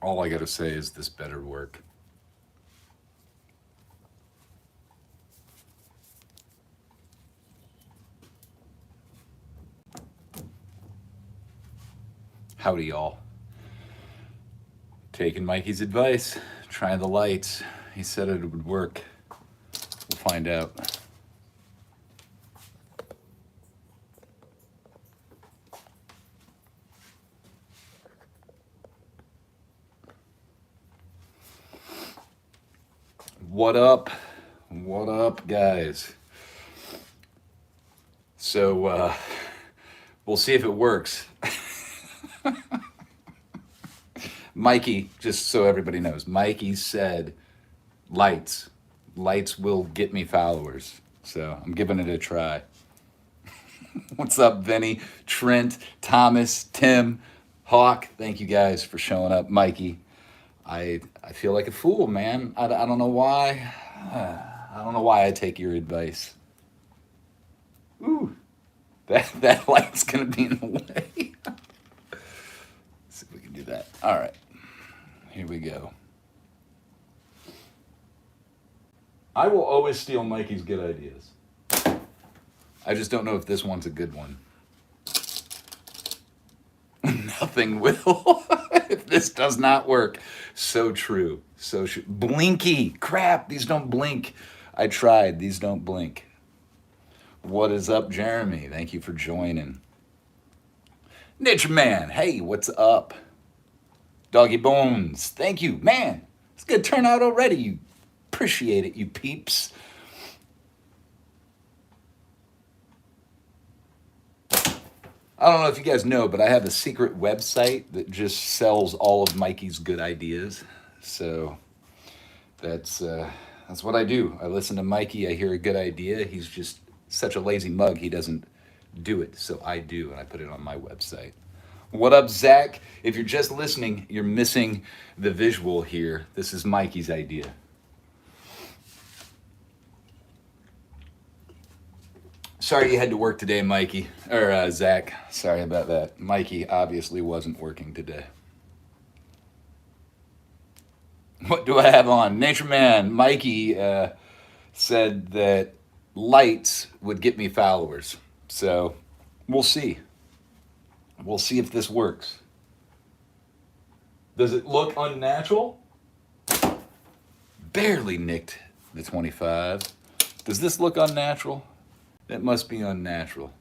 All I gotta say is this better work. Howdy, y'all. Taking Mikey's advice, trying the lights. He said it would work. We'll find out. What up? What up, guys? So, we'll see if it works. Mikey, just so everybody knows, Mikey said lights. Lights will get me followers. So I'm giving it a try. What's up, Vinny, Trent, Thomas, Tim, Hawk? Thank you guys for showing up. Mikey, I feel like a fool, man. I don't know why. I don't know why I take your advice. Ooh, that light's gonna be in the way. Let's see if we can do that. All right, here we go. I will always steal Mikey's good ideas. I just don't know if this one's a good one. Nothing will. If this does not work. So true. So Blinky. Crap, these don't blink. I tried. These don't blink. What is up, Jeremy? Thank you for joining. Nature Man. Hey, what's up? Doggy Bones. Thank you. Man, it's a good turnout already. You appreciate it, you peeps. I don't know if you guys know, but I have a secret website that just sells all of Mikey's good ideas. So that's what I do. I listen to Mikey. I hear a good idea. He's just such a lazy mug. He doesn't do it. So I do, and I put it on my website. What up, Zach? If you're just listening, you're missing the visual here. This is Mikey's idea. Sorry you had to work today, Mikey. Or Zach. Sorry about that. Mikey obviously wasn't working today. What do I have on? Nature Man. Mikey said that lights would get me followers. So we'll see. We'll see if this works. Does it look unnatural? Barely nicked the 25. Does this look unnatural? That must be unnatural.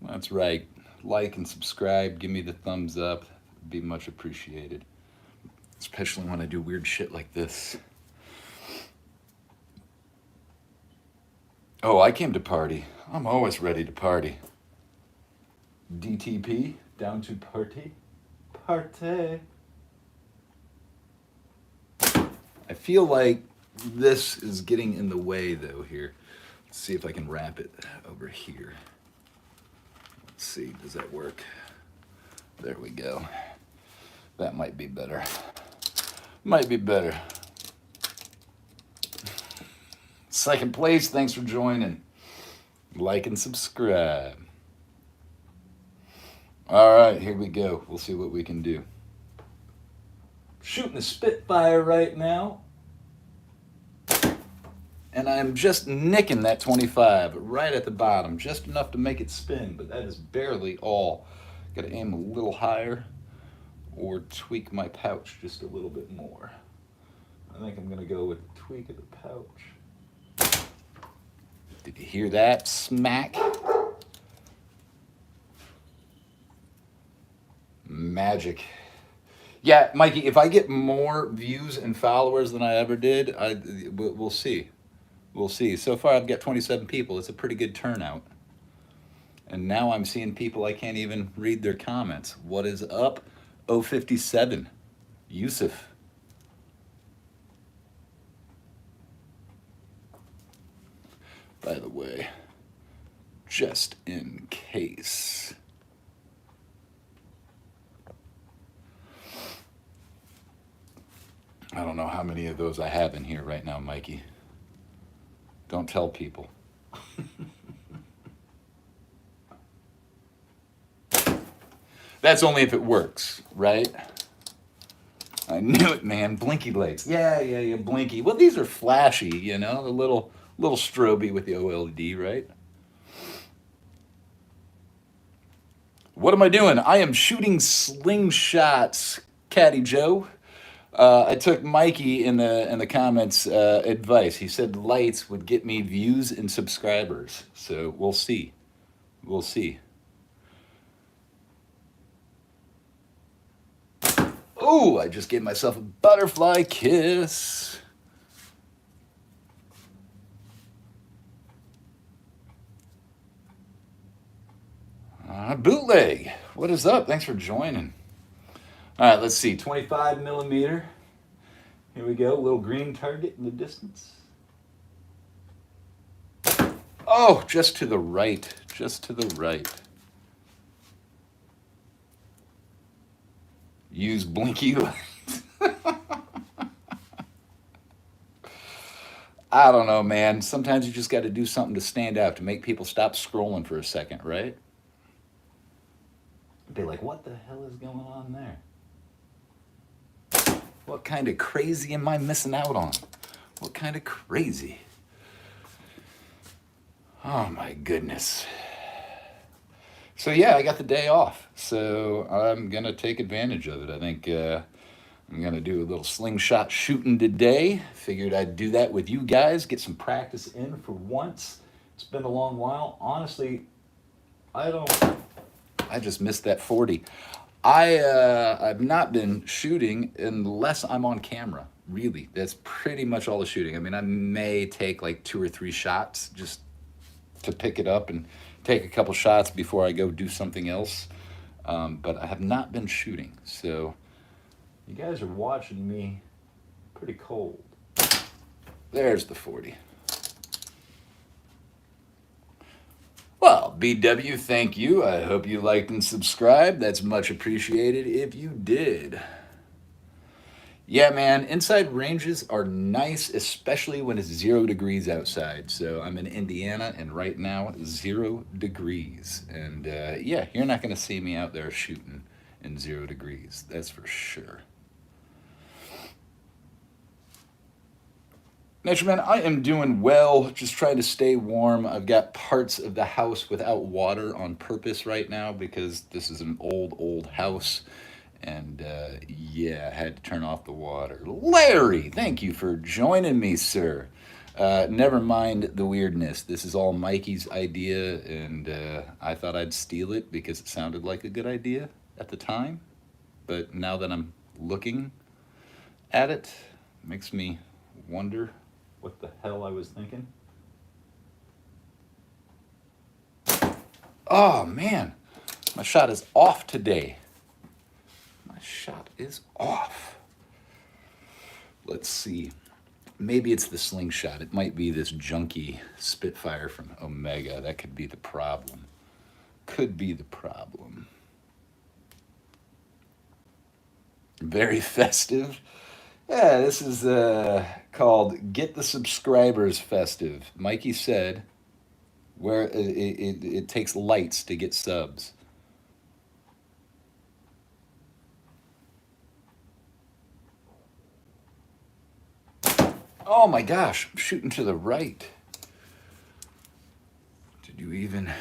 That's right. Like and subscribe. Give me the thumbs up. It'd be much appreciated. Especially when I do weird shit like this. Oh, I came to party. I'm always ready to party. DTP, down to party. Party. I feel like this is getting in the way though here. Let's see if I can wrap it over here. Let's see, does that work? There we go. That might be better. Might be better. Second place, thanks for joining. Like and subscribe. All right, here we go. We'll see what we can do. Shooting a Spitfire right now. And I'm just nicking that 25 right at the bottom, just enough to make it spin, but that is barely all. Gotta aim a little higher or tweak my pouch just a little bit more. I think I'm gonna go with tweak of the pouch. Did you hear that smack? Magic. Yeah, Mikey, if I get more views and followers than I ever did, we'll see. We'll see. So far, I've got 27 people. It's a pretty good turnout. And now I'm seeing people I can't even read their comments. What is up? 057. Yusuf. By the way, just in case. I don't know how many of those I have in here right now, Mikey. Don't tell people. That's only if it works, right? I knew it, man. Blinky lights. Yeah, blinky. Well, these are flashy, you know, a little stroby with the OLED, right? What am I doing? I am shooting slingshots, Caddy Joe. I took Mikey in the comments advice. He said lights would get me views and subscribers. So we'll see. We'll see. Oh, I just gave myself a butterfly kiss. Bootleg. What is up? Thanks for joining. All right, let's see. 25 millimeter. Here we go. Little green target in the distance. Oh, just to the right. Just to the right. Use blinky lights. I don't know, man. Sometimes you just got to do something to stand out, to make people stop scrolling for a second, right? Be like, what the hell is going on there? What kind of crazy am I missing out on? What kind of crazy? Oh my goodness. So yeah, I got the day off, so I'm gonna take advantage of it. I think I'm gonna do a little slingshot shooting today. Figured I'd do that with you guys, get some practice in for once. It's been a long while. Honestly, I just missed that 40. I've not been shooting unless I'm on camera. Really, that's pretty much all the shooting. I mean, I may take like 2 or 3 shots just to pick it up and take a couple shots before I go do something else. But I have not been shooting, so you guys are watching me pretty cold. There's the 40. Well, BW, thank you. I hope you liked and subscribed. That's much appreciated if you did. Yeah, man, inside ranges are nice, especially when it's 0 degrees outside. So I'm in Indiana, and right now, 0 degrees. And yeah, you're not going to see me out there shooting in 0 degrees. That's for sure. Natureman, I am doing well, just trying to stay warm. I've got parts of the house without water on purpose right now because this is an old house. And yeah, I had to turn off the water. Larry, thank you for joining me, sir. Never mind the weirdness. This is all Mikey's idea, and I thought I'd steal it because it sounded like a good idea at the time. But now that I'm looking at it, it makes me wonder what the hell I was thinking. Oh, man. My shot is off today. My shot is off. Let's see. Maybe it's the slingshot. It might be this junky Spitfire from Omega. That could be the problem. Could be the problem. Very festive. Yeah, this is called Get the Subscribers Festive. Mikey said where it takes lights to get subs. Oh my gosh, I'm shooting to the right. Did you even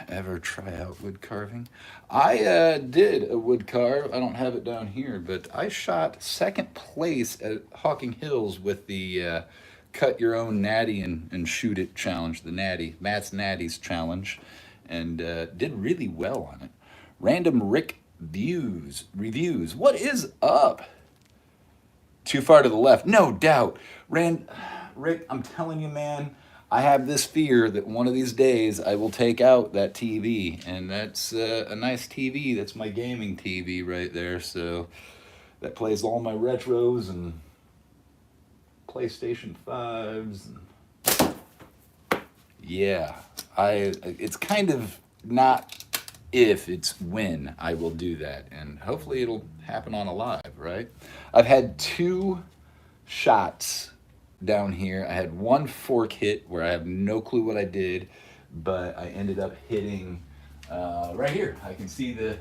ever try out wood carving? I did a wood carve. I don't have it down here, but I shot second place at Hawking Hills with the cut your own natty and shoot it challenge, the natty, Matt's Natties challenge, and did really well on it. Random Rick reviews. What is up? Too far to the left, no doubt. Rick, I'm telling you, man, I have this fear that one of these days I will take out that TV, and that's a nice TV. That's my gaming TV right there. So that plays all my retros and PlayStation 5s. And yeah, it's kind of not if, it's when I will do that, and hopefully it'll happen on a live, right? I've had 2 shots down here. I had 1 fork hit where I have no clue what I did, but I ended up hitting right here. I can see the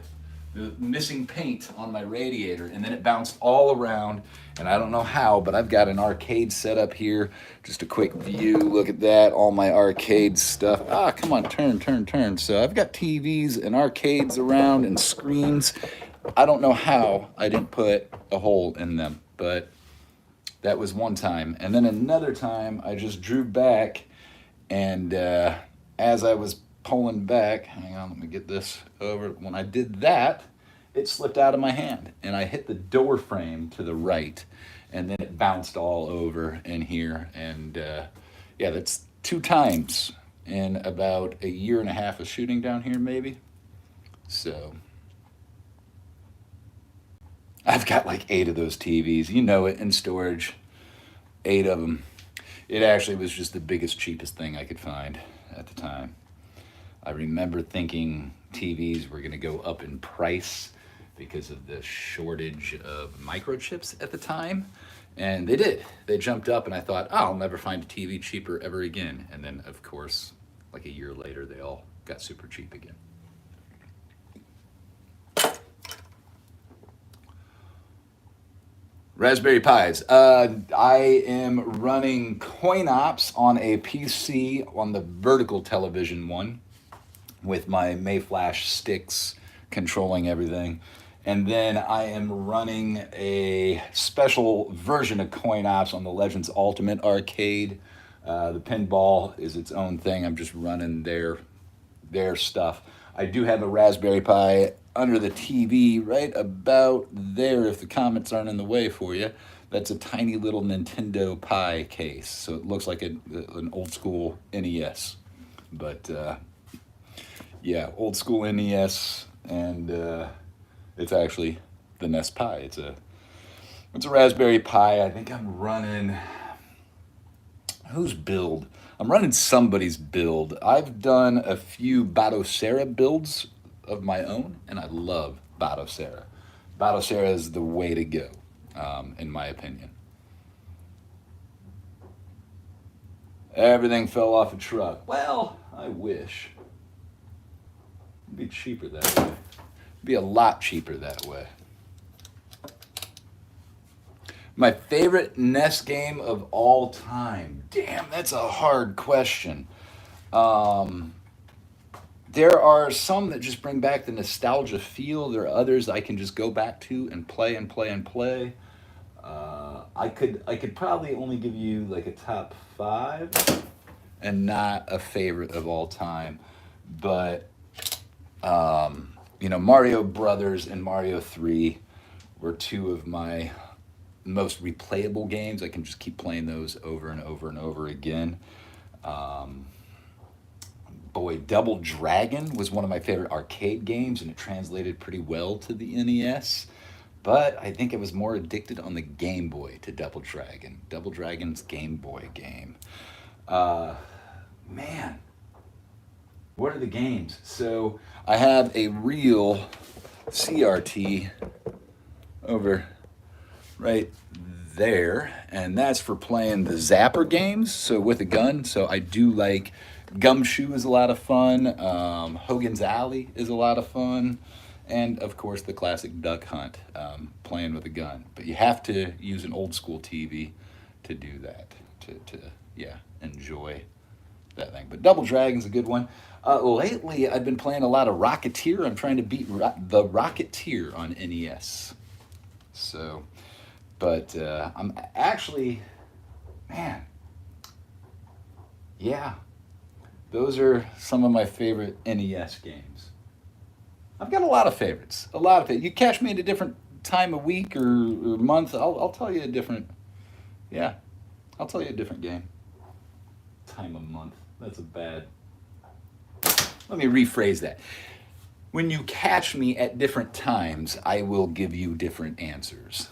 the missing paint on my radiator, and then it bounced all around, and I don't know how, but I've got an arcade set up here. Just a quick view, look at that, all my arcade stuff. Ah, come on, turn. So I've got TVs and arcades around and screens. I don't know how I didn't put a hole in them, but that was one time. And then another time, I just drew back, and as I was pulling back, hang on, let me get this over. When I did that, it slipped out of my hand, and I hit the door frame to the right, and then it bounced all over in here. And yeah, that's 2 times in about a year and a half of shooting down here, maybe. So I've got like 8 of those TVs, you know it, in storage. 8 of them. It actually was just the biggest, cheapest thing I could find at the time. I remember thinking TVs were going to go up in price because of the shortage of microchips at the time. And they did. They jumped up, and I thought, oh, I'll never find a TV cheaper ever again. And then, of course, like a year later, they all got super cheap again. Raspberry Pis. I am running coin ops on a PC on the vertical television one with my Mayflash sticks controlling everything. And then I am running a special version of coin ops on the Legends Ultimate arcade. The pinball is its own thing. I'm just running their stuff. I do have a Raspberry Pi under the TV right about there, if the comments aren't in the way for you. That's a tiny little Nintendo Pi case, so it looks like an old school NES. But yeah, old school NES, and it's actually the NES Pi. It's a Raspberry Pi. I think I'm running, whose build? I'm running somebody's build. I've done a few Batocera builds of my own, and I love Batocera. Batocera is the way to go, in my opinion. Everything fell off a truck. Well, I wish. It'd be cheaper that way. It'd be a lot cheaper that way. My favorite NES game of all time. Damn, that's a hard question. There are some that just bring back the nostalgia feel. There are others I can just go back to and play and play and play. I could probably only give you like a top 5 and not a favorite of all time. But you know, Mario Brothers and Mario 3 were 2 of my most replayable games. I can just keep playing those over and over and over again. Boy, Double Dragon was one of my favorite arcade games, and it translated pretty well to the NES. But I think I was more addicted on the Game Boy to Double Dragon. Double Dragon's Game Boy game. Man, what are the games? So I have a real CRT over right there, and that's for playing the Zapper games, so with a gun. So I do like Gumshoe is a lot of fun, Hogan's Alley is a lot of fun, and of course the classic Duck Hunt, playing with a gun. But you have to use an old school TV to do that, to yeah, enjoy that thing. But Double Dragon's a good one. Lately I've been playing a lot of Rocketeer. I'm trying to beat the Rocketeer on NES. So, but I'm actually, man, yeah, those are some of my favorite NES games. I've got a lot of favorites. A lot of it. You catch me at a different time of week or month, I'll tell you a different. Yeah, I'll tell you a different game. Time of month. That's a bad. Let me rephrase that. When you catch me at different times, I will give you different answers.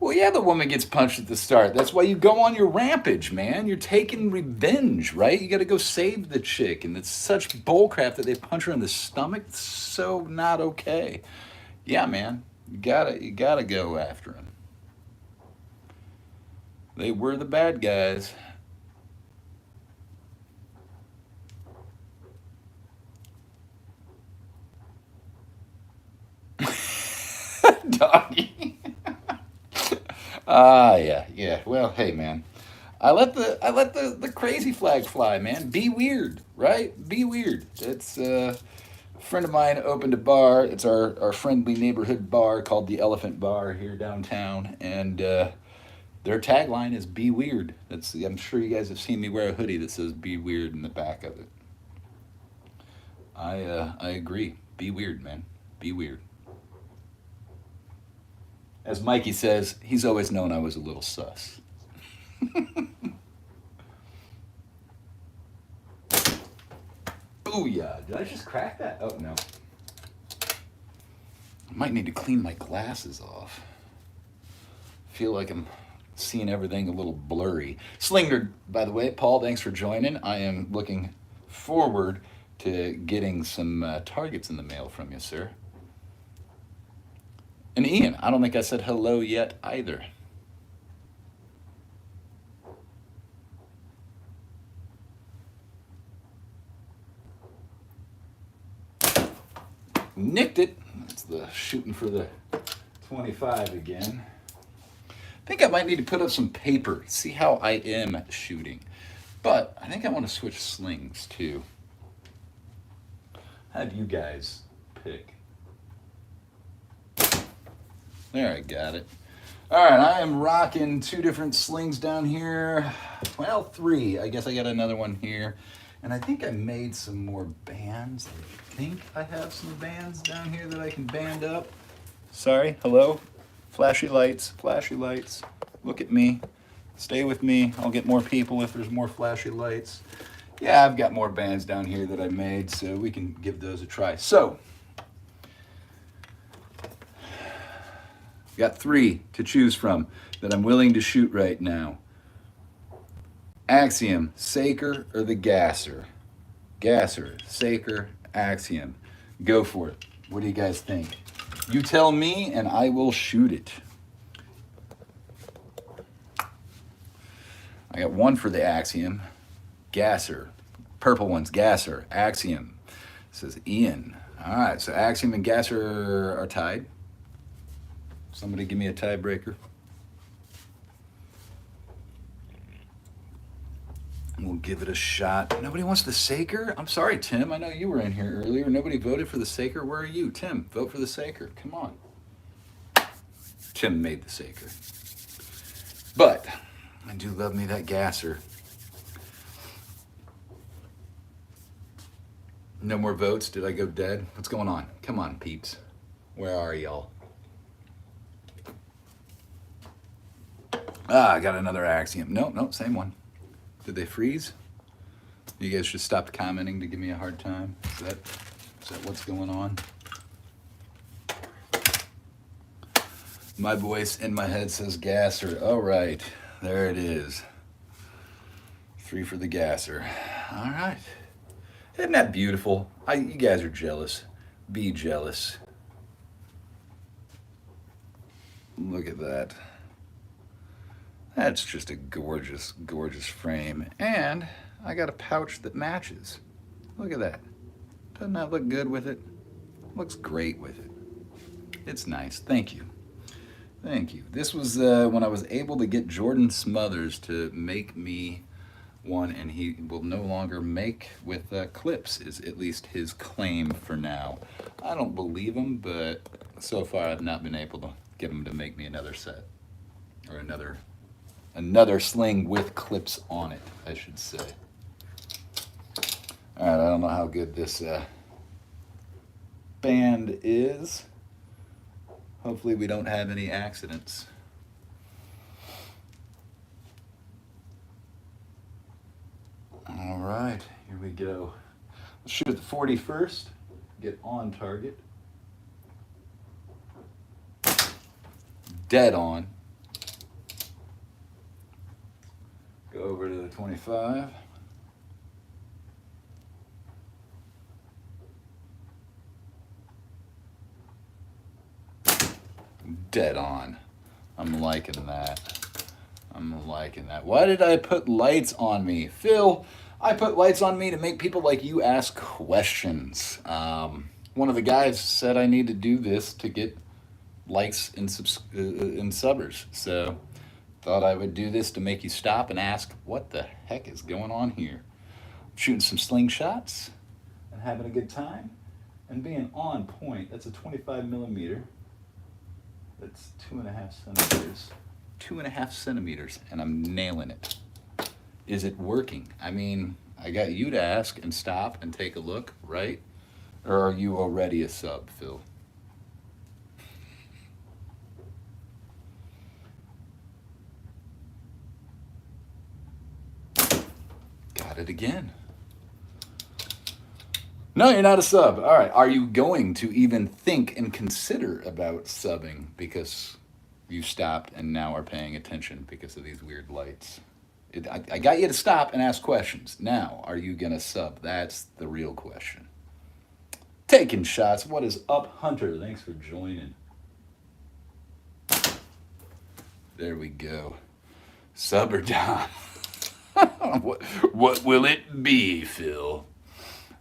Well, yeah, the woman gets punched at the start. That's why you go on your rampage, man. You're taking revenge, right? You got to go save the chick, and it's such bullcrap that they punch her in the stomach. It's so not okay. Yeah, man, you gotta go after him. They were the bad guys. doggy. Ah, yeah. Well, hey, man. I let the crazy flag fly, man. Be weird, right? Be weird. It's a friend of mine opened a bar. It's our friendly neighborhood bar called the Elephant Bar here downtown, and their tagline is "Be weird." I'm sure you guys have seen me wear a hoodie that says "Be weird" in the back of it. I agree. Be weird, man. Be weird. As Mikey says, he's always known I was a little sus. Booyah! Did I just crack that? Oh no. I might need to clean my glasses off. Feel like I'm seeing everything a little blurry. Slinger, by the way, Paul, thanks for joining. I am looking forward to getting some targets in the mail from you, sir. And Ian, I don't think I said hello yet either. Nicked it. That's the shooting for the 25 again. I think I might need to put up some paper, see how I am shooting. But I think I want to switch slings too. How do you guys pick? There, I got it. All right, I am rocking 2 different slings down here. Well, 3. I guess I got another one here. And I think I made some more bands. I think I have some bands down here that I can band up. Sorry, hello? Flashy lights, flashy lights. Look at me. Stay with me. I'll get more people if there's more flashy lights. Yeah, I've got more bands down here that I made, so we can give those a try. So, got 3 to choose from that I'm willing to shoot right now. Axiom, Saker, or the Gasser? Gasser, Saker, Axiom. Go for it. What do you guys think? You tell me and I will shoot it. I got 1 for the Axiom. Gasser. Purple one's Gasser. Axiom. Says Ian. All right, so Axiom and Gasser are tied. Somebody give me a tiebreaker. We'll give it a shot. Nobody wants the Saker? I'm sorry, Tim. I know you were in here earlier. Nobody voted for the Saker. Where are you? Tim, vote for the Saker. Come on. Tim made the Saker. But I do love me that Gasser. No more votes? Did I go dead? What's going on? Come on, peeps. Where are y'all? Ah, I got another Axiom. Nope, same one. Did they freeze? You guys just stopped commenting to give me a hard time? Is that what's going on? My voice in my head says Gasser. All right, there it is. 3 for the Gasser. All right. Isn't that beautiful? You guys are jealous. Be jealous. Look at that. That's just a gorgeous, gorgeous frame. And I got a pouch that matches. Look at that. Doesn't that look good with it? Looks great with it. It's nice. Thank you. Thank you. This was when I was able to get Jordan Smothers to make me one, and he will no longer make with clips, is at least his claim for now. I don't believe him, but so far I've not been able to get him to make me another set. Or another sling with clips on it, I should say. All right, I don't know how good this band is. Hopefully we don't have any accidents. All right, here we go. Let's shoot at the 40 first. Get on target. Dead on. Go over to the 25. Dead on. I'm liking that. I'm liking that. Why did I put lights on me? Phil, I put lights on me to make people like you ask questions. One of the guys said I need to do this to get likes and subbers. So thought I would do this to make you stop and ask, what the heck is going on here? Shooting some slingshots and having a good time and being on point. That's a 25 millimeter. That's 2.5 centimeters. 2.5 centimeters, and I'm nailing it. Is it working? I mean, I got you to ask and stop and take a look, right? Or are you already a sub, Phil? Got it again. No, you're not a sub. All right. Are you going to even think and consider about subbing because you stopped and now are paying attention because of these weird lights? I got you to stop and ask questions. Now, are you going to sub? That's the real question. Taking shots. What is up, Hunter? Thanks for joining. There we go. Sub or down? What will it be, Phil?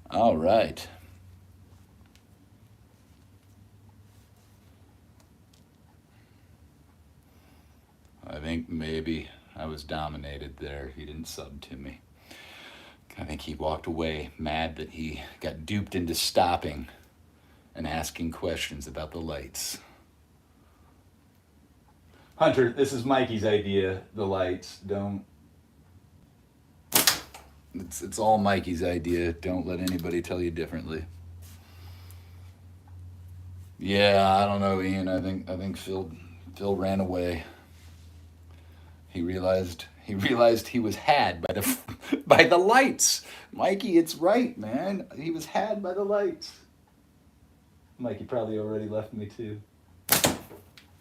All right. I think maybe I was dominated there. He didn't sub to me. I think he walked away mad that he got duped into stopping and asking questions about the lights. Hunter, this is Mikey's idea, the lights. Don't... It's all Mikey's idea. Don't let anybody tell you differently. Yeah, I don't know, Ian. I think Phil ran away. He realized he was had by the by the lights. Mikey, it's right, man. He was had by the lights. Mikey probably already left me too.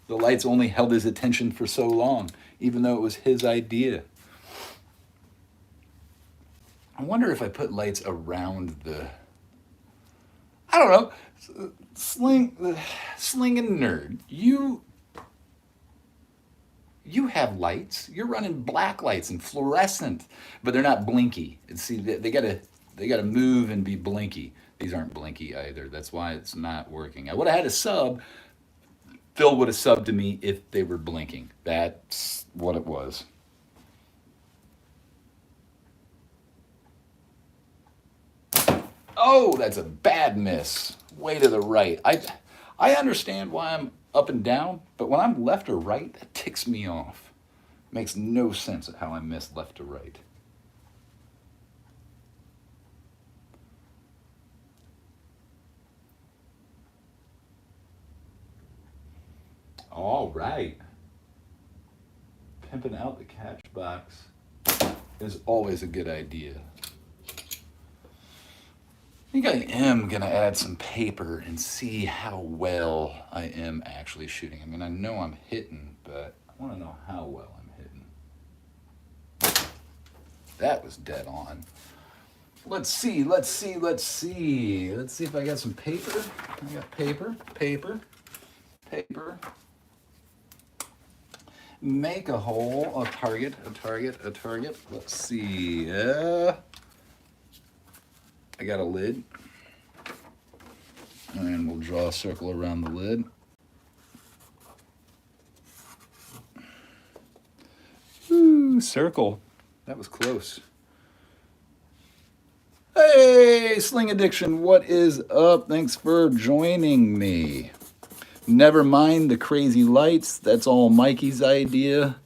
The lights only held his attention for so long, even though it was his idea. I wonder if I put lights around the... I don't know. Sling and nerd. You have lights. You're running black lights and fluorescent, but they're not blinky. And see, they gotta move and be blinky. These aren't blinky either. That's why it's not working. I would have had a sub. Phil would have subbed to me if they were blinking. That's what it was. Oh, that's a bad miss. Way to the right. I understand why I'm up and down, but when I'm left or right, that ticks me off. Makes no sense at how I miss left to right. All right. Pimping out the catch box is always a good idea. I think I am going to add some paper and see how well I am actually shooting. I mean, I know I'm hitting, but I want to know how well I'm hitting. That was dead on. Let's see. Let's see if I got some paper. I got paper. Make a hole, a target. Let's see. I got a lid, and we'll draw a circle around the lid. Ooh, circle. That was close. Hey, Sling Addiction, what is up? Thanks for joining me. Never mind the crazy lights. That's all Mikey's idea.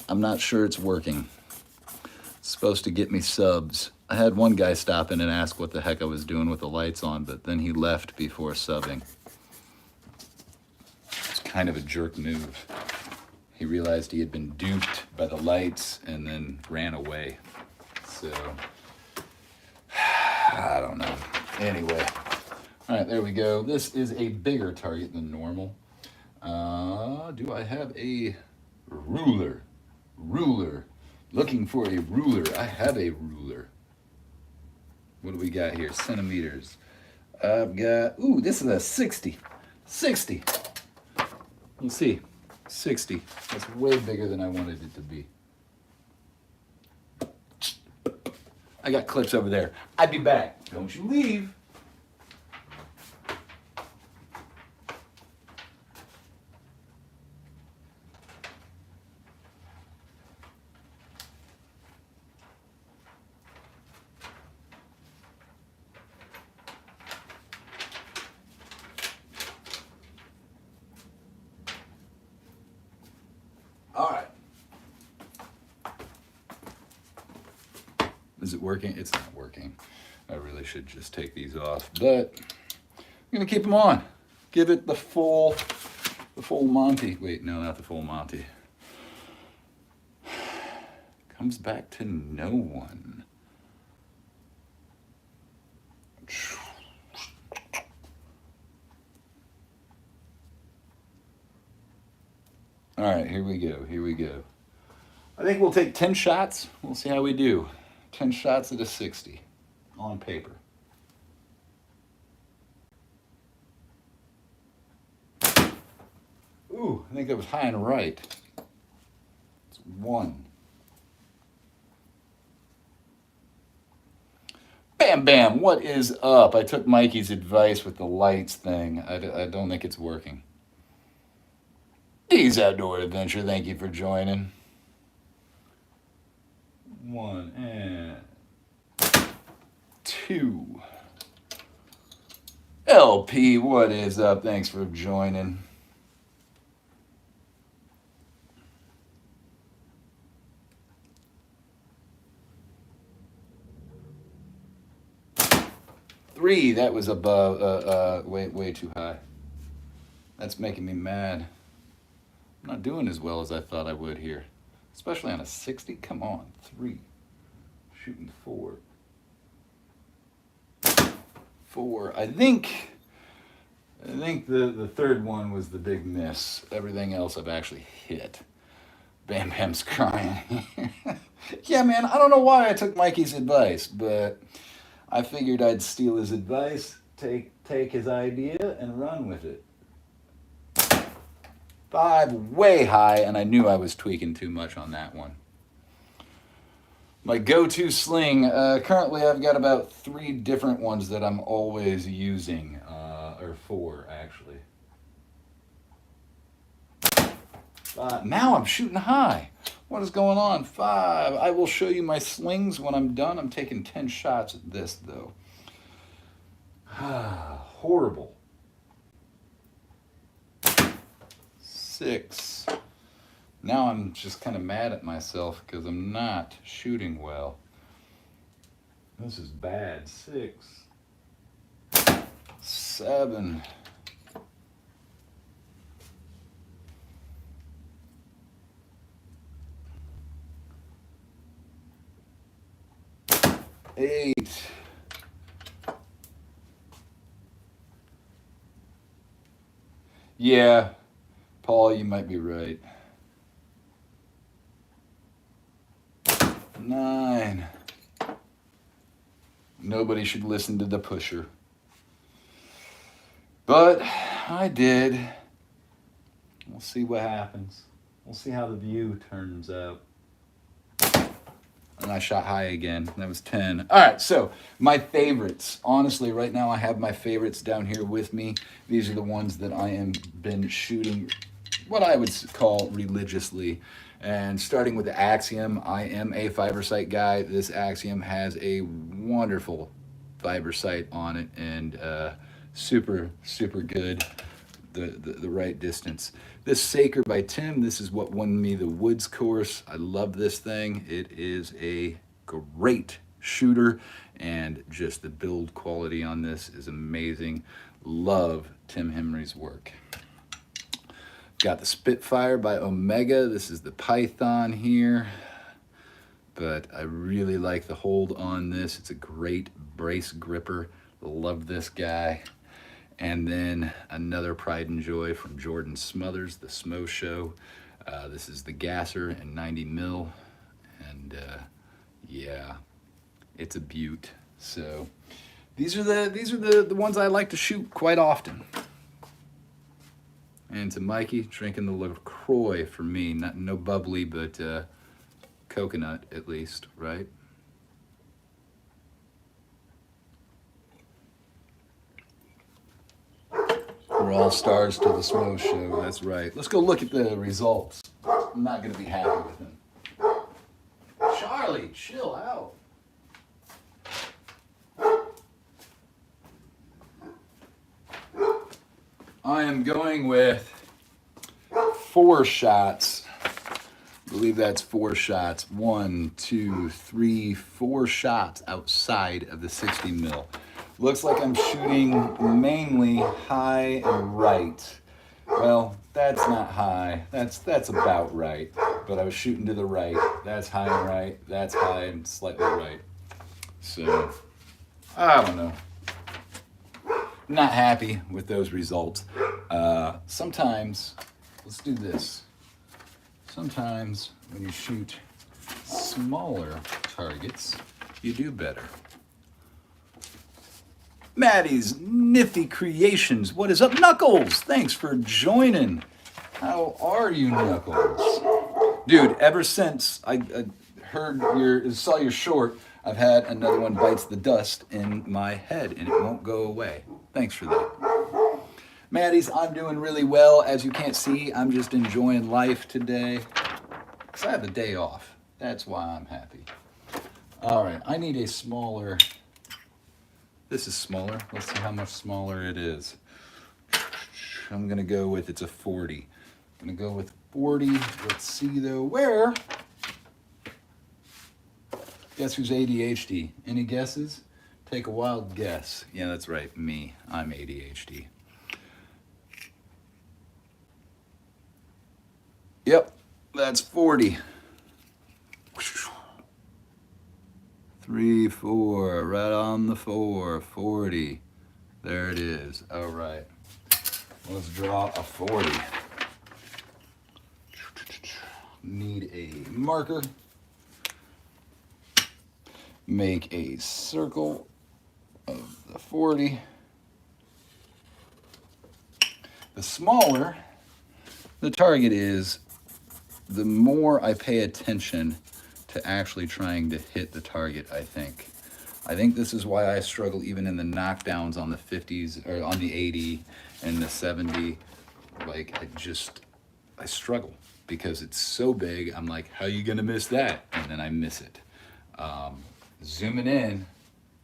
I'm not sure it's working. It's supposed to get me subs. I had one guy stop in and ask what the heck I was doing with the lights on, but then he left before subbing. It's kind of a jerk move. He realized he had been duped by the lights and then ran away. So, I don't know. Anyway, all right, there we go. This is a bigger target than normal. Do I have a ruler? Looking for a ruler. I have a ruler. What do we got here? Centimeters. I've got, ooh, this is a 60. 60. You'll see. 60. That's way bigger than I wanted it to be. I got clips over there. I'll be back. Don't you leave. Is it working? It's not working. I really should just take these off, but I'm gonna keep them on. Give it the full Monty. Wait, no, not the full Monty. Comes back to no one. All right, here we go. Here we go. I think we'll take 10 shots. We'll see how we do. 10 shots at a 60 on paper. Ooh, I think that was high and right. It's 1. Bam, bam, what is up? I took Mikey's advice with the lights thing. I don't think it's working. D's Outdoor Adventure, thank you for joining. 1 and 2. LP, what is up? Thanks for joining. Three, that was above, way too high. That's making me mad. I'm not doing as well as I thought I would here. Especially on a 60, come on, 3. Shooting 4. 4, I think the third one was the big miss. Everything else I've actually hit. Bam Bam's crying. Yeah, man, I don't know why I took Mikey's advice, but I figured I'd steal his advice, take his idea, and run with it. 5, way high, and I knew I was tweaking too much on that one. My go-to sling, currently I've got about 3 different ones that I'm always using, or 4 actually. Now I'm shooting high. What is going on? 5. I will show you my slings when I'm done. I'm taking 10 shots at this though. Horrible. 6. Now I'm just kind of mad at myself because I'm not shooting well. This is bad. 6. 7. 8. Yeah, Paul, you might be right. 9. Nobody should listen to the pusher. But I did. We'll see what happens. We'll see how the view turns out. And I shot high again. That was 10. All right, so my favorites. Honestly, right now I have my favorites down here with me. These are the ones that I am been shooting what I would call religiously. And starting with the Axiom, I am a fiber sight guy. This Axiom has a wonderful fiber sight on it and super, super good. The right distance. This Saker by Tim, this is what won me the Woods course. I love this thing. It is a great shooter and just the build quality on this is amazing. Love Tim Henry's work. Got the Spitfire by Omega. This is the Python here, but I really like the hold on this. It's a great brace gripper. Love this guy. And then another pride and joy from Jordan Smothers, the Smo Show. This is the Gasser in 90 mil, and yeah, it's a beaut. So these are the ones I like to shoot quite often. And to Mikey, drinking the LaCroix for me, no bubbly, but coconut at least, right? We're all stars to the Smo Show, that's right. Let's go look at the results. I'm not going to be happy with him. Charlie, chill out. I am going with 4 shots I believe that's 4 shots. 1, 2, 3, 4 shots outside of the 60 mil. Looks like I'm shooting mainly high and right. Well, that's not high. That's about right. But I was shooting to the right. That's high and right. That's high and slightly right. So, I don't know. Not happy with those results. Sometimes, let's do this. Sometimes when you shoot smaller targets, you do better. Maddie's Nifty Creations. What is up, Knuckles? Thanks for joining. How are you, Knuckles? Dude, ever since I saw your short, I've had another one bites the dust in my head, and it won't go away. Thanks for that. Maddie's, I'm doing really well. As you can't see, I'm just enjoying life today. Because I have the day off. That's why I'm happy. All right, I need a smaller... This is smaller. Let's see how much smaller it is. I'm going to go with, it's a 40. I'm going to go with 40. Let's see, though, where... Guess who's ADHD? Any guesses? Take a wild guess. Yeah, that's right, me. I'm ADHD. Yep, that's 40. 3, 4, right on the 4, 40. There it is. All right, let's draw a 40. Need a marker. Make a circle of the 40. The smaller the target is, the more I pay attention to actually trying to hit the target, I think. I think this is why I struggle even in the knockdowns on the 50s, or on the 80 and the 70. Like, I struggle because it's so big. I'm like, how are you gonna miss that? And then I miss it. Zooming in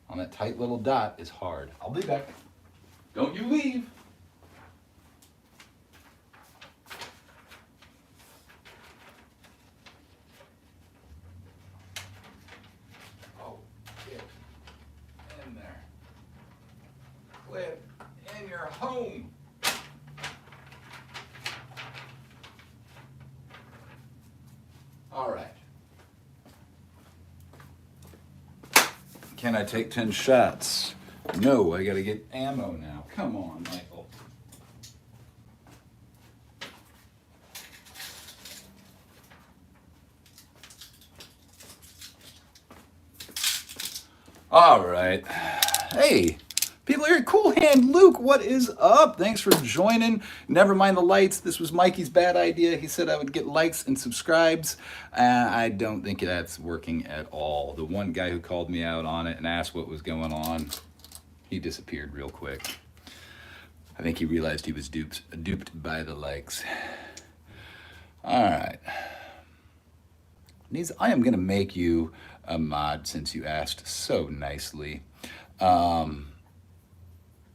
on that tight little dot is hard. I'll be back. Don't you leave. Oh, get in there. Clip in your home. All right. Can I take 10 shots? No, I gotta get ammo now. Come on, Michael. All right. Hey, people here. Cool Hand Luke, what is up? Thanks for joining. Never mind the lights. This was Mikey's bad idea. He said I would get likes and subscribes. I don't think that's working at all. The one guy who called me out on it and asked what was going on, he disappeared real quick. I think he realized he was duped by the likes. All right. I am going to make you a mod since you asked so nicely.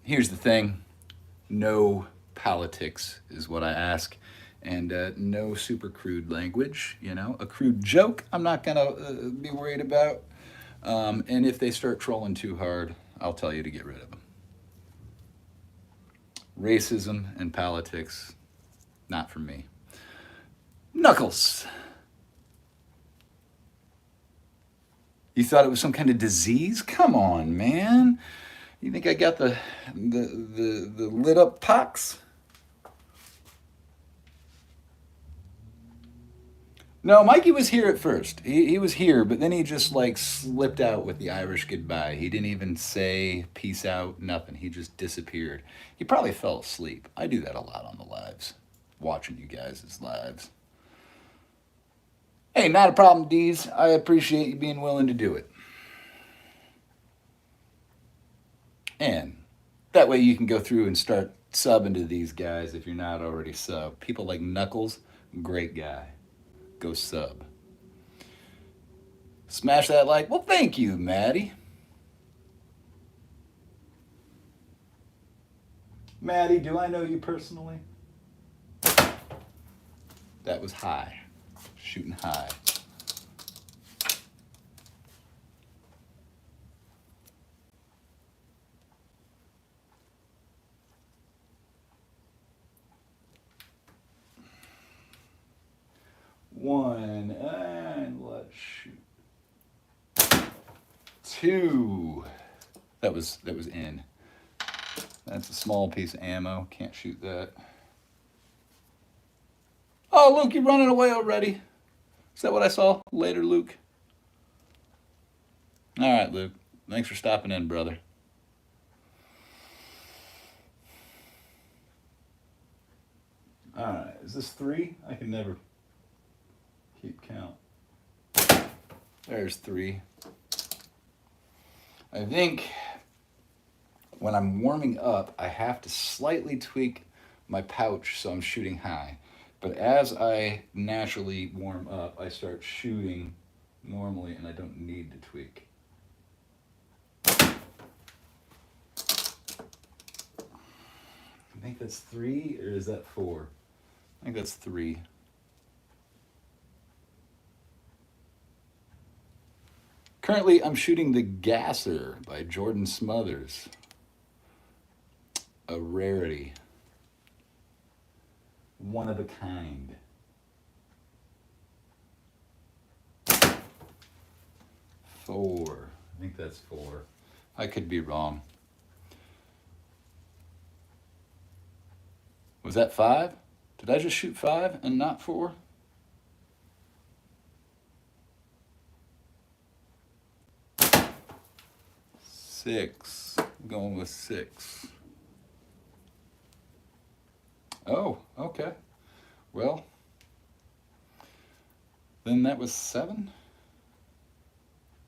Here's the thing. No politics is what I ask. And no super crude language, you know. A crude joke I'm not going to be worried about. And if they start trolling too hard, I'll tell you to get rid of them. Racism and politics, not for me. Knuckles. You thought it was some kind of disease? Come on, man. You think I got the lit up pox? No, Mikey was here at first. He was here, but then he just like slipped out with the Irish goodbye. He didn't even say peace out, nothing. He just disappeared. He probably fell asleep. I do that a lot on the lives, watching you guys' lives. Hey, not a problem, Deez. I appreciate you being willing to do it. And that way you can go through and start subbing to these guys if you're not already sub. People like Knuckles, great guy. Go sub. Smash that like. Well, thank you, Maddie. Maddie, do I know you personally? That was high. shooting high. One, and let's shoot. Two. That was in. That's a small piece of ammo. Can't shoot that. Oh, Luke, you're running away already. Is that what I saw? Later, Luke. All right, Luke. Thanks for stopping in, brother. All right, is this 3? I can never keep count. There's 3. I think when I'm warming up, I have to slightly tweak my pouch so I'm shooting high. But as I naturally warm up, I start shooting normally and I don't need to tweak. I think that's 3, or is that 4? I think that's 3. Currently, I'm shooting the Gasser by Jordan Smothers. A rarity. One of a kind. 4. I think that's 4. I could be wrong. Was that 5? Did I just shoot 5 and not 4? Six. I'm going with 6. Oh, okay. Well, then that was 7.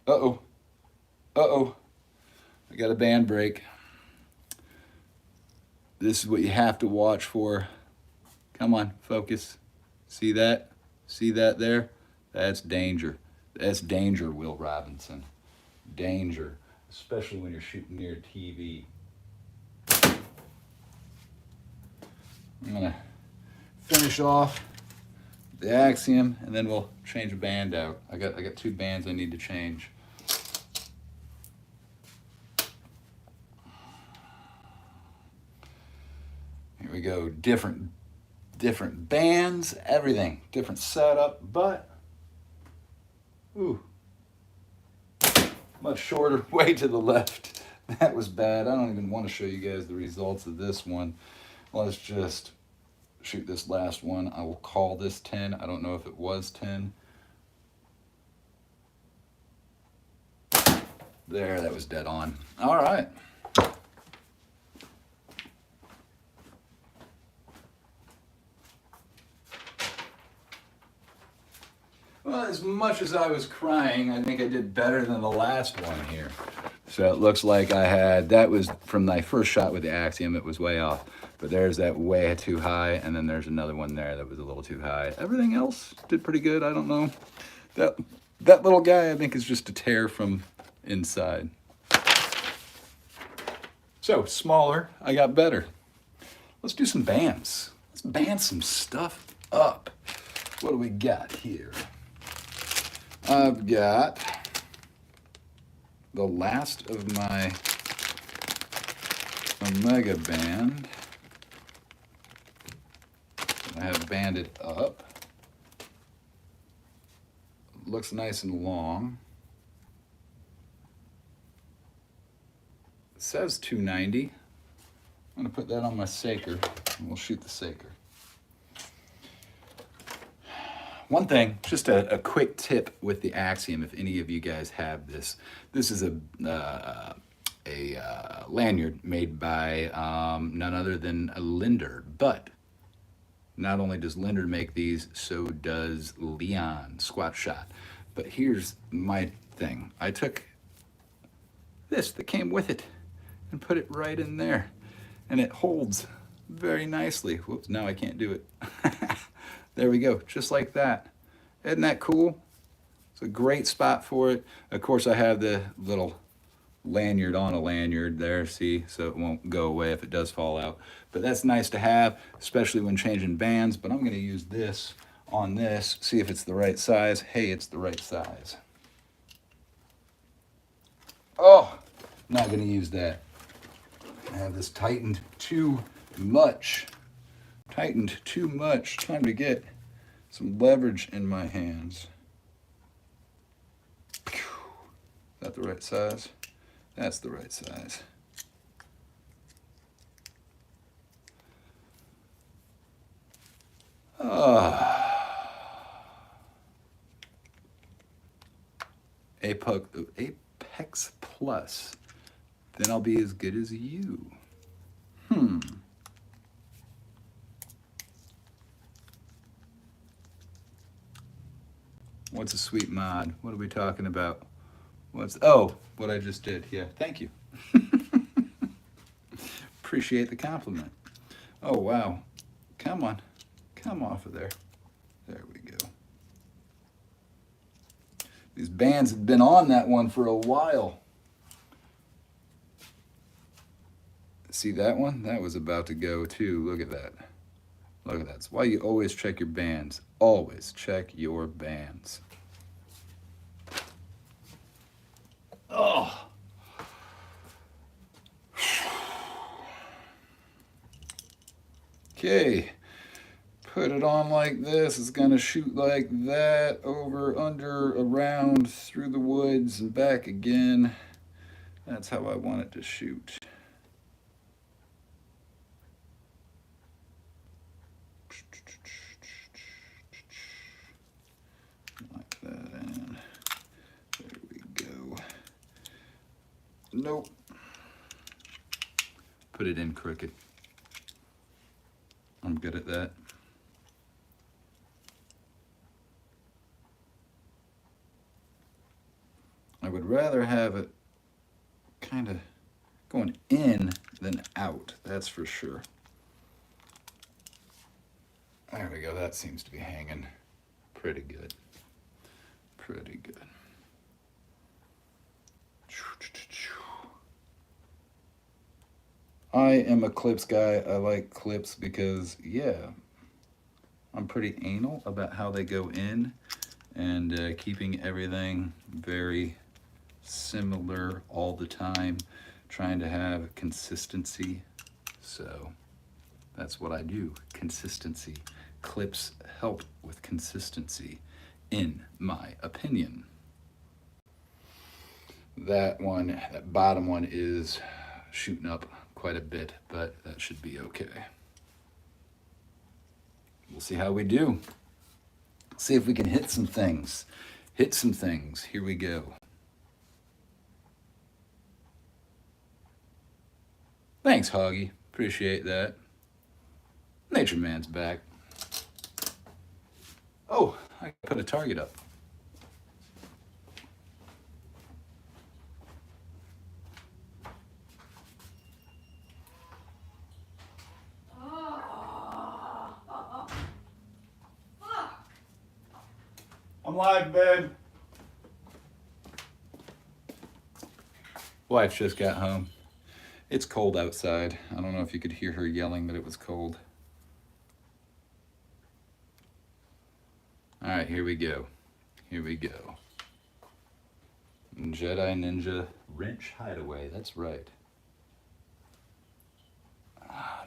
Uh-oh. Uh-oh. I got a band break. This is what you have to watch for. Come on, focus. See that? See that there? That's danger. That's danger, Will Robinson. Danger, especially when you're shooting near TV. I'm gonna finish off the Axiom and then we'll change a band out. I got 2 bands I need to change. Here we go. Different bands, everything, different setup, but ooh, much shorter, way to the left. That was bad. I don't even want to show you guys the results of this one. Let's just shoot this last one. I will call this 10. I don't know if it was 10. There, that was dead on. All right. Well, as much as I was crying, I think I did better than the last one here. So it looks like that was from my first shot with the Axiom, it was way off. But there's that way too high, and then there's another one there that was a little too high. Everything else did pretty good, I don't know. That little guy, I think, is just a tear from inside. So, smaller, I got better. Let's do some bands. Let's band some stuff up. What do we got here? I've got the last of my Omega band. I have banded up. Looks nice and long. It says 290. I'm gonna put that on my Saker and we'll shoot the Saker. One thing, just a quick tip with the Axiom, if any of you guys have this. This is a lanyard made by none other than Linder. But not only does Linder make these, so does Leon, Squat Shot. But here's my thing. I took this that came with it and put it right in there. And it holds very nicely. Whoops, now I can't do it. There we go, just like that. Isn't that cool? It's a great spot for it. Of course, I have the little lanyard on a lanyard there, see, so it won't go away if it does fall out. But that's nice to have, especially when changing bands. But I'm gonna use this on this, see if it's the right size. Hey, it's the right size. Oh, not gonna use that. I have this tightened too much. Tightened too much. Time to get some leverage in my hands. Is that the right size? That's the right size. Apex Plus. Then I'll be as good as you. What's a sweet mod? What are we talking about? What I just did. Yeah, thank you. Appreciate the compliment. Oh, wow. Come on. Come off of there. There we go. These bands have been on that one for a while. See that one? That was about to go too. Look at that. Look at that. That's why you always check your bands. Always check your bands. Oh. Okay. Put it on like this. It's going to shoot like that. Over, under, around, through the woods, and back again. That's how I want it to shoot. Like that in. There we go. Nope. Put it in crooked. I'm good at that. I would rather have it kind of going in than out, that's for sure. There we go, that seems to be hanging pretty good. Pretty good. I am a clips guy. I like clips because, yeah, I'm pretty anal about how they go in and keeping everything very similar all the time, trying to have consistency. So that's what I do, consistency. Clips help with consistency, in my opinion. That one, that bottom one is shooting up quite a bit, but that should be okay. We'll see how we do. See if we can hit some things. Hit some things. Here we go. Thanks, Hoggy. Appreciate that. Nature Man's back. Oh, I put a target up. I'm live, babe. Wife just got home. It's cold outside. I don't know if you could hear her yelling that it was cold. All right, here we go. Here we go. Jedi Ninja Wrench Hideaway, that's right.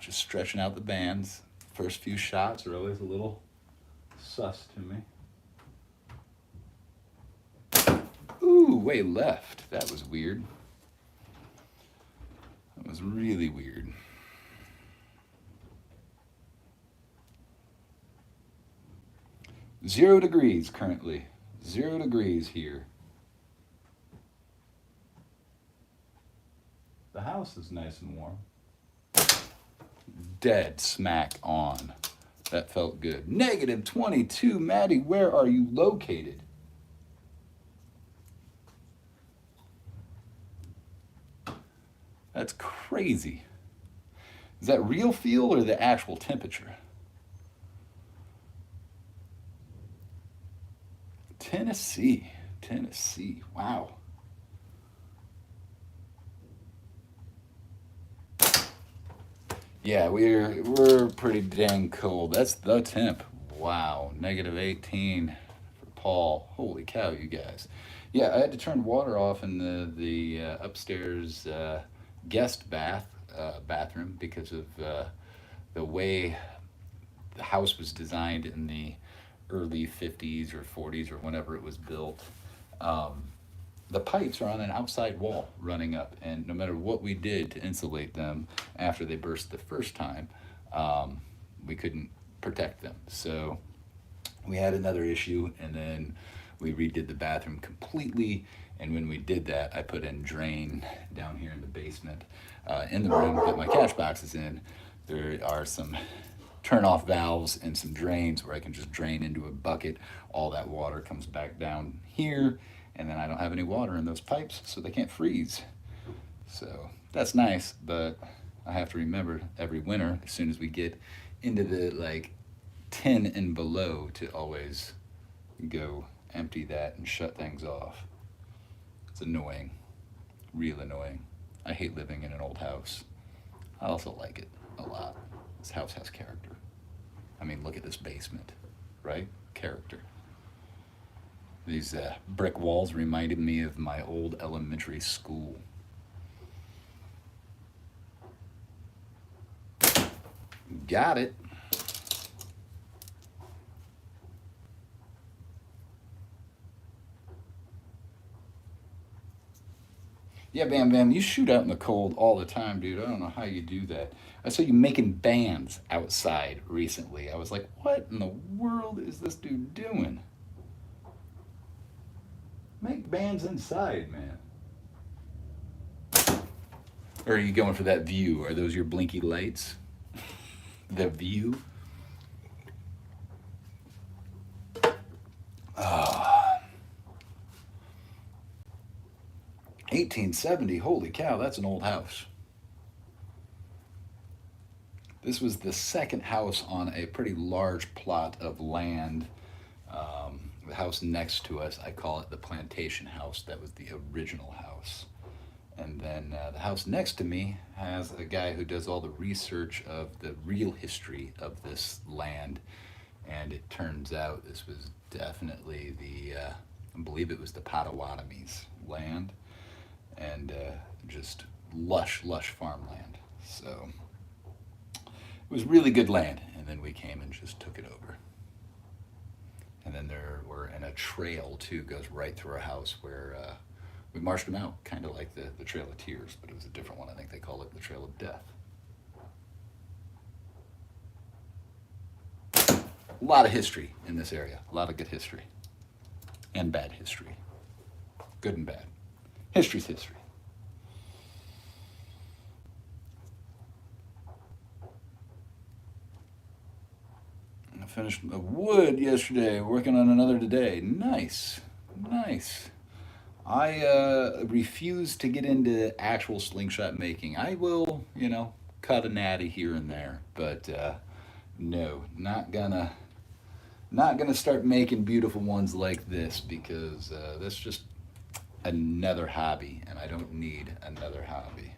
Just stretching out the bands. First few shots are always a little sus to me. Ooh, way left. That was weird. That was really weird. Zero degrees currently. 0 degrees here. The house is nice and warm. Dead smack on. That felt good. -22, Maddie, where are you located? That's crazy. Is that real feel or the actual temperature? Tennessee, wow. Yeah, we're pretty dang cold. That's the temp. Wow, negative 18 for Paul. Holy cow, you guys. Yeah, I had to turn water off in the upstairs guest bathroom because of the way the house was designed in the early 50s or 40s or whenever it was built. Um, the pipes are on an outside wall running up, and no matter what we did to insulate them after they burst the first time, um, we couldn't protect them. So we had another issue, and then we redid the bathroom completely. And when we did that, I put in drain down here in the basement. In the room that my cash box is in, there are some turn off valves and some drains where I can just drain into a bucket. All that water comes back down here, and then I don't have any water in those pipes, so they can't freeze. So that's nice, but I have to remember every winter, as soon as we get into the like 10 and below, to always go empty that and shut things off. It's annoying, real annoying. I hate living in an old house. I also like it a lot. This house has character. I mean, look at this basement, right? Character. These brick walls reminded me of my old elementary school. Got it. Yeah, Bam Bam, you shoot out in the cold all the time, dude. I don't know how you do that. I saw you making bands outside recently. I was like, what in the world is this dude doing? Make bands inside, man. Or are you going for that view? Are those your blinky lights? The view? Ah, 1870. Holy cow, that's an old house. This was the second house on a pretty large plot of land. The house next to us, I call it the plantation house. That was the original house. And then the house next to me has a guy who does all the research of the real history of this land. And it turns out this was definitely I believe it was the Potawatomis land. And just lush, lush farmland. So it was really good land. And then we came and just took it over. And then and a trail too goes right through our house where we marched them out, kind of like the Trail of Tears, but it was a different one. I think they call it the Trail of Death. A lot of history in this area. A lot of good history. And bad history. Good and bad. History's history. I finished wood yesterday, working on another today. Nice. Nice. I refuse to get into actual slingshot making. I will, cut a natty here and there, but no, not gonna start making beautiful ones like this because that's just another hobby, and I don't need another hobby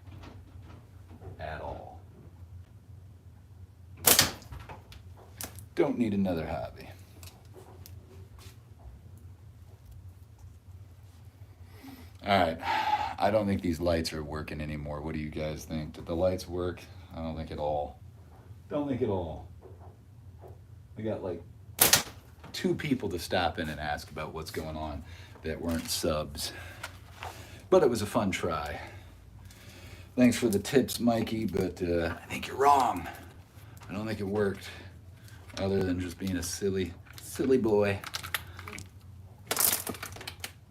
at all. Don't need another hobby. All right, I don't think these lights are working anymore. What do you guys think? Did the lights work? I don't think at all. Don't think at all. We got like 2 people to stop in and ask about what's going on that weren't subs. But it was a fun try. Thanks for the tips, Mikey, but I think you're wrong. I don't think it worked, other than just being a silly, silly boy.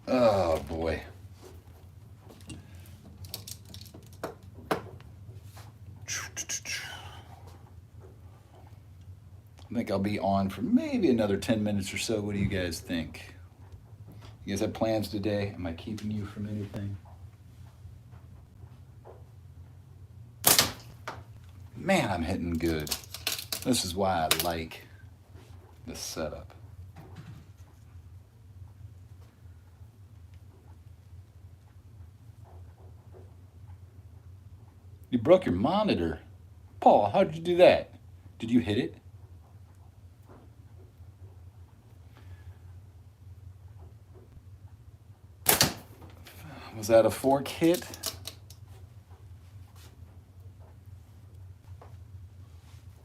Oh, boy. I think I'll be on for maybe another 10 minutes or so. What do you guys think? You guys have plans today? Am I keeping you from anything? Man, I'm hitting good. This is why I like this setup. You broke your monitor. Paul, how'd you do that? Did you hit it? Was that a fork hit?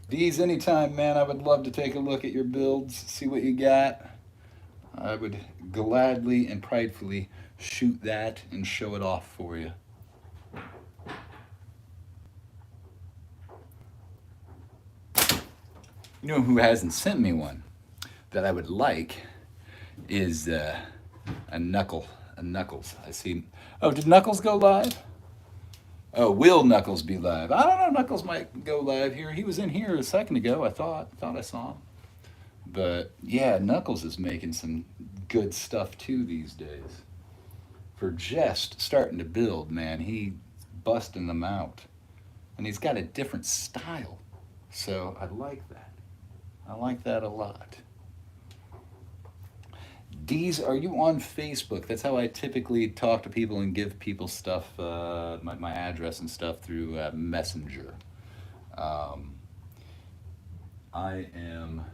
These anytime, man. I would love to take a look at your builds, see what you got. I would gladly and pridefully shoot that and show it off for you. You know who hasn't sent me one that I would like is a Knuckles. I see. Oh, did Knuckles go live? Oh, will Knuckles be live? I don't know. Knuckles might go live here. He was in here a second ago. I thought I saw him. But yeah, Knuckles is making some good stuff too these days. For just starting to build, man, he busting them out, and he's got a different style. So I like that. I like that a lot. Deez, are you on Facebook? That's how I typically talk to people and give people stuff, my address and stuff through Messenger. Um, I am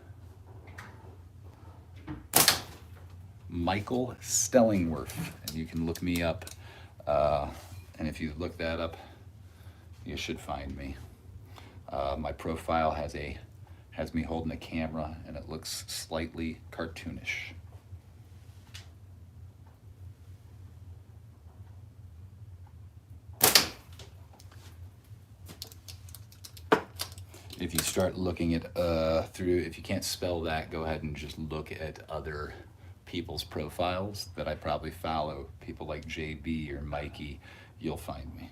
Michael Stellingworth, and you can look me up. And if you look that up, you should find me. My profile has me holding a camera, and it looks slightly cartoonish. If you start looking at if you can't spell that, go ahead and just look at other people's profiles that I probably follow. People like JB or Mikey, you'll find me.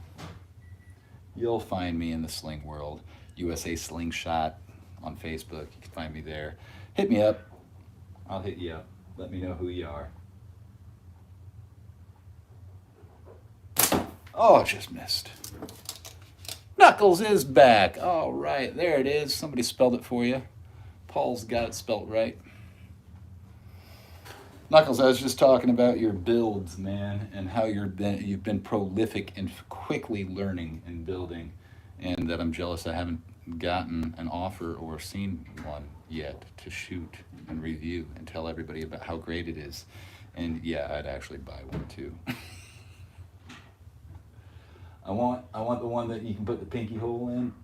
You'll find me in the sling world. USA Slingshot on Facebook. You can find me there. Hit me up. I'll hit you up. Let me know who you are. Oh, just missed. Knuckles is back. All right, there it is. Somebody spelled it for you. Paul's got it spelled right. Knuckles, I was just talking about your builds, man, and how you've been prolific and quickly learning and building, and that I'm jealous I haven't gotten an offer or seen one yet to shoot and review and tell everybody about how great it is. And yeah, I'd actually buy one too. I want the one that you can put the pinky hole in.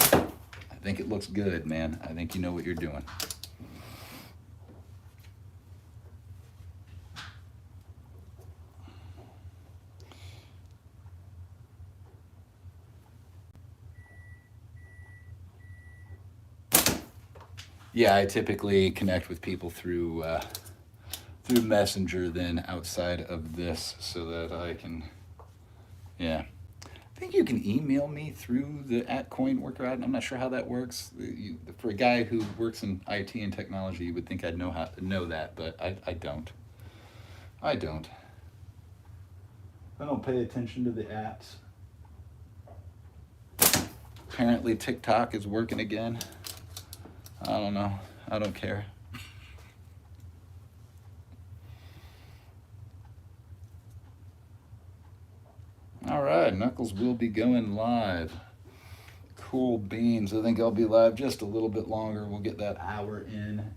I think it looks good, man. I think you know what you're doing. Yeah, I typically connect with people through Messenger, then outside of this, so that I can, yeah. I think you can email me through the @CoinWorker. I'm not sure how that works. For a guy who works in IT and technology, you would think I'd know how to know that, but I don't. I don't pay attention to the apps. Apparently TikTok is working again. I don't know. I don't care. All right, Knuckles will be going live. Cool beans. I think I'll be live just a little bit longer. We'll get that hour in.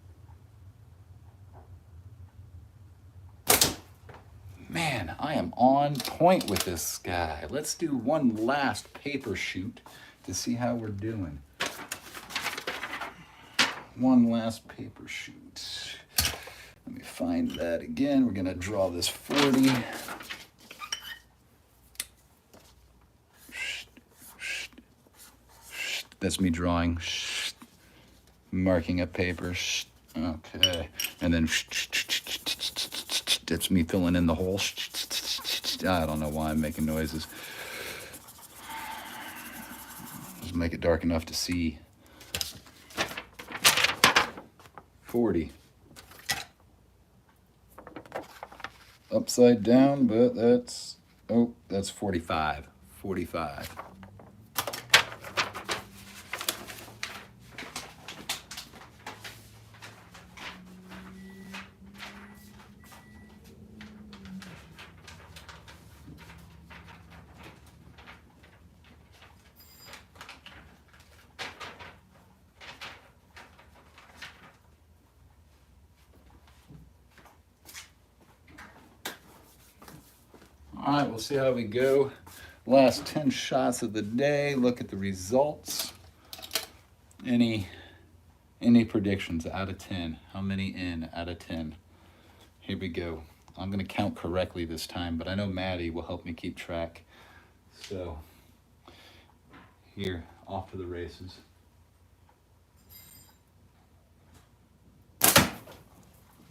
Man, I am on point with this guy. Let's do one last paper shoot to see how we're doing. One last paper shoot. Let me find that again. We're gonna draw this 40. That's me drawing, marking up paper. Okay, and then that's me filling in the hole. I don't know why I'm making noises. Just make it dark enough to see. 40. Upside down, but that's 45. 45. All right, we'll see how we go. Last 10 shots of the day. Look at the results. Any predictions out of 10? How many in out of 10? Here we go. I'm going to count correctly this time, but I know Maddie will help me keep track. So, here, off to the races.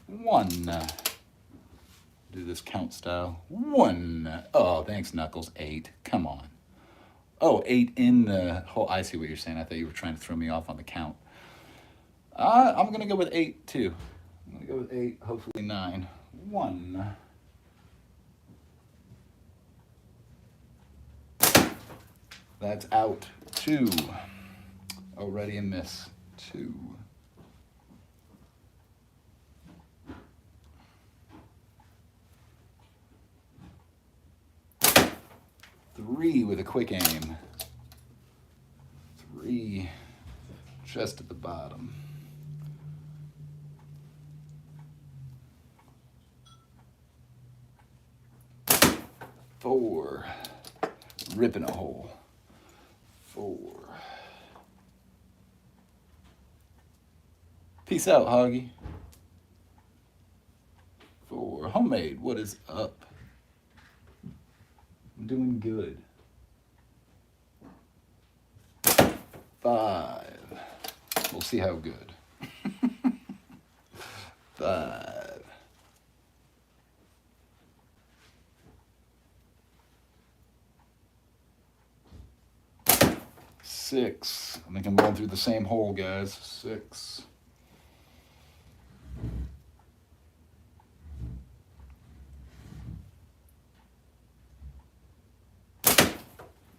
1. Do this count style. 1. Oh, thanks, Knuckles. 8. Come on. Oh, 8 in the whole. I see what you're saying. I thought you were trying to throw me off on the count. I'm going to go with 8, too. I'm going to go with 8, hopefully 9. 1. That's out. 2. Already a miss. 2. 3 with a quick aim. 3 just at the bottom. 4 ripping a hole. 4. Peace out, Hoggy. 4 homemade. What is up? I'm doing good. 5. We'll see how good. 5. 6. I think I'm going through the same hole, guys. 6.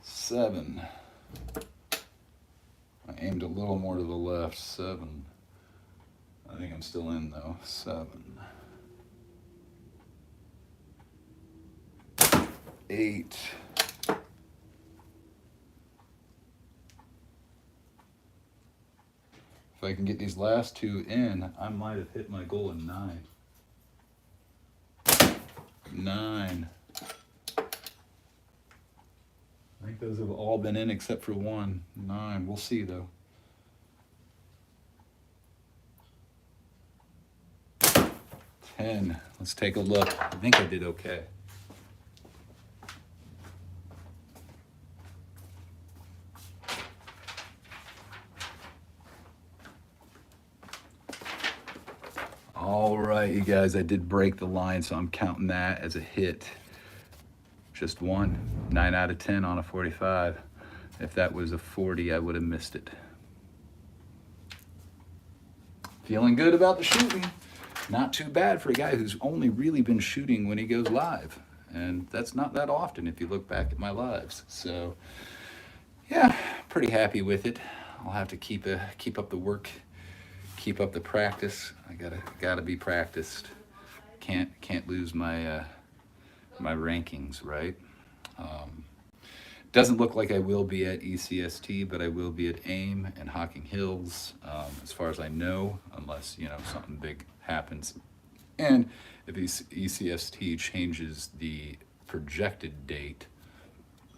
7. I aimed a little more to the left. 7. I think I'm still in though. 7. 8. If I can get these last 2 in, I might have hit my goal in 9. 9. I think those have all been in except for 1. 9. We'll see though. 10. Let's take a look. I think I did okay. All right, you guys, I did break the line, so I'm counting that as a hit. Just 1. 9 out of 10 on a 45. If that was a 40, I would have missed it. Feeling good about the shooting. Not too bad for a guy who's only really been shooting when he goes live. And that's not that often if you look back at my lives. So, yeah, pretty happy with it. I'll have to keep up the work, keep up the practice. I gotta be practiced. Can't lose my my rankings, right? Doesn't look like I will be at ECST, but I will be at AIM and Hocking Hills, as far as I know, unless, you know, something big happens. And if ECST changes the projected date,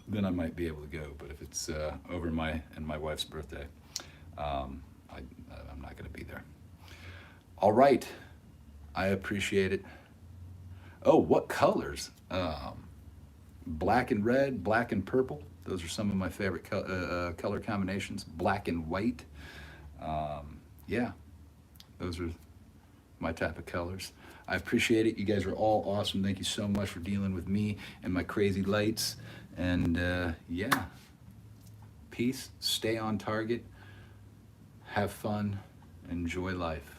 then I might be able to go. But if it's over my wife's birthday, I'm not going to be there. All right, I appreciate it. Oh, what colors? Black and red, black and purple. Those are some of my favorite color combinations. Black and white. Yeah, those are my type of colors. I appreciate it. You guys are all awesome. Thank you so much for dealing with me and my crazy lights. And yeah, peace. Stay on target. Have fun. Enjoy life.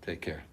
Take care.